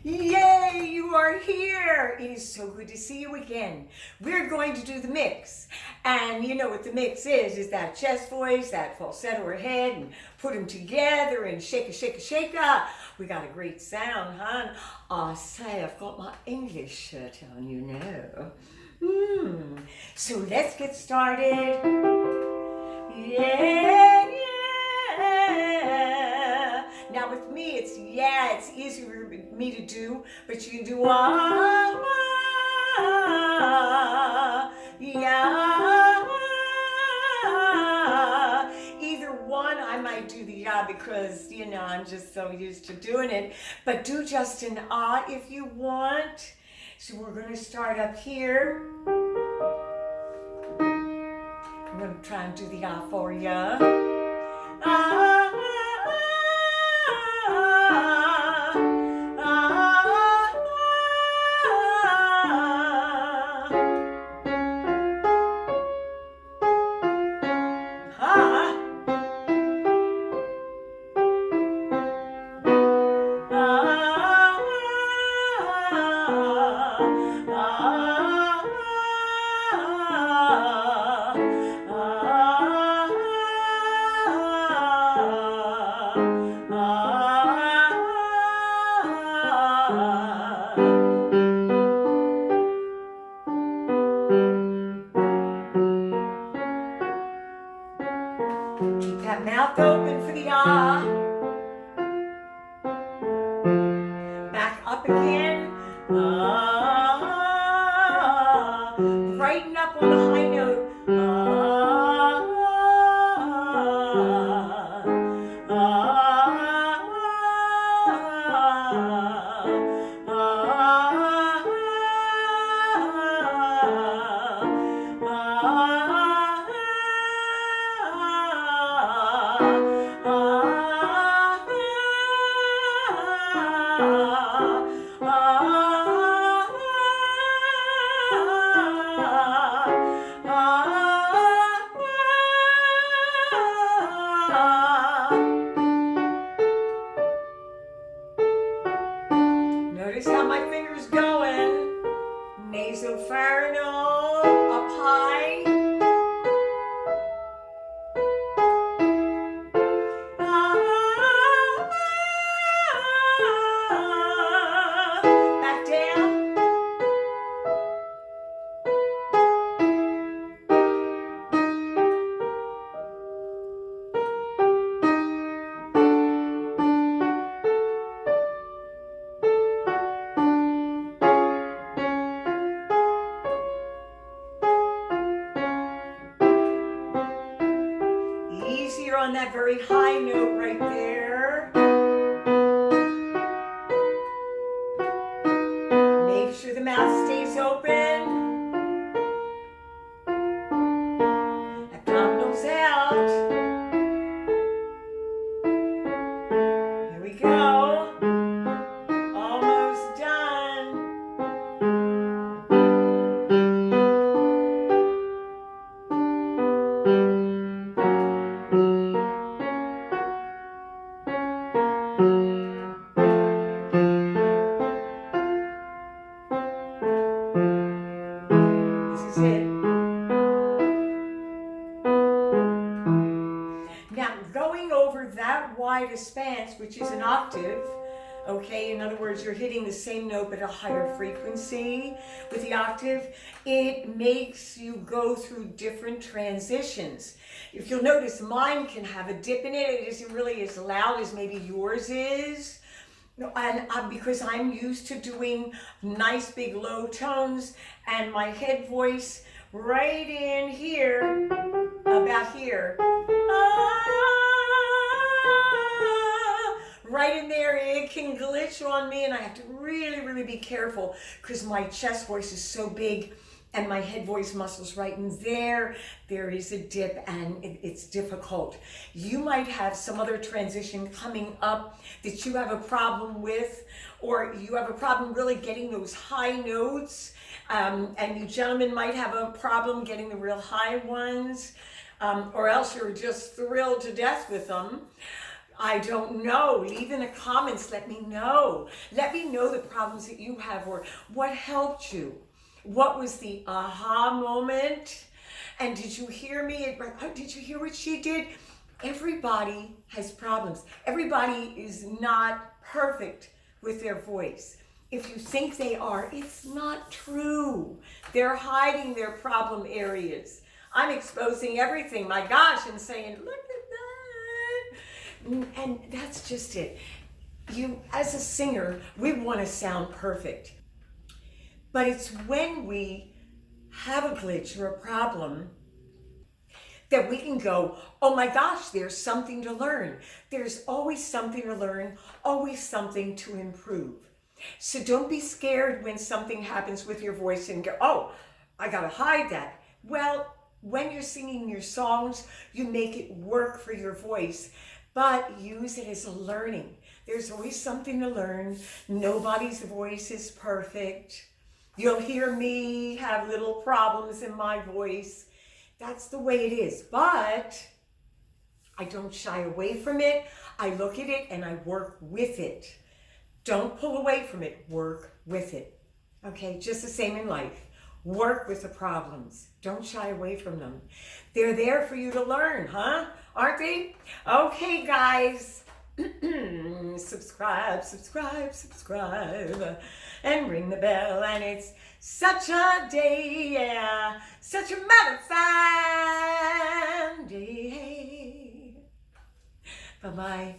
Yay, you are here. It is so good to see you again. We're going to do the mix. And you know what the mix is that chest voice, that falsetto or head, and put them together and shake a, shake a, shake a. We got a great sound, huh? I say, I've got my English shirt on, you know. So let's get started. Yeah, yeah. Now with me, it's easy for me to do, but you can do yeah. Either one, I might do the because, I'm just so used to doing it, but do just an if you want. So we're going to start up here. I'm going to try and do the for you. Keep that mouth open for the Back up again. Brighten up on the high note. Notice how my finger's going. Nasopharyngeal, up high. Back down. Easier on that very high note right there. Make sure the mouth stays open. Abdominals out. Here we go. Almost done. This is it. Now, going over that wide expanse, which is an octave, okay, in other words, you're hitting the same note but a higher frequency with the octave, it makes you go through different transitions. If you'll notice, mine can have a dip in it. It isn't really as loud as maybe yours is. And because I'm used to doing nice big low tones, and my head voice right in here, about here, right in there, it can glitch on me, and I have to really be careful because my chest voice is so big and my head voice muscles right in there. There is a dip and it's difficult. You might have some other transition coming up that you have a problem with, or you have a problem really getting those high notes, and you gentlemen might have a problem getting the real high ones, or else you're just thrilled to death with them. I don't know. Leave in the comments. Let me know. Let me know the problems that you have or what helped you. What was the aha moment? And did you hear me? Did you hear what she did? Everybody has problems. Everybody is not perfect with their voice. If you think they are, it's not true. They're hiding their problem areas. I'm exposing everything, my gosh, and saying, look at that. And that's just it. You, as a singer, we want to sound perfect. But it's when we have a glitch or a problem that we can go, oh my gosh, there's something to learn. There's always something to learn, always something to improve. So don't be scared when something happens with your voice and go, oh, I gotta hide that. Well, when you're singing your songs, you make it work for your voice, but use it as a learning. There's always something to learn. Nobody's voice is perfect. You'll hear me have little problems in my voice. That's the way it is, but I don't shy away from it. I look at it and I work with it. Don't pull away from it, work with it. Okay, just the same in life. Work with the problems. Don't shy away from them. They're there for you to learn, huh? Aren't they? Okay, guys. Subscribe, and ring the bell. And it's such a day, yeah, such a mother-fan day. Bye-bye.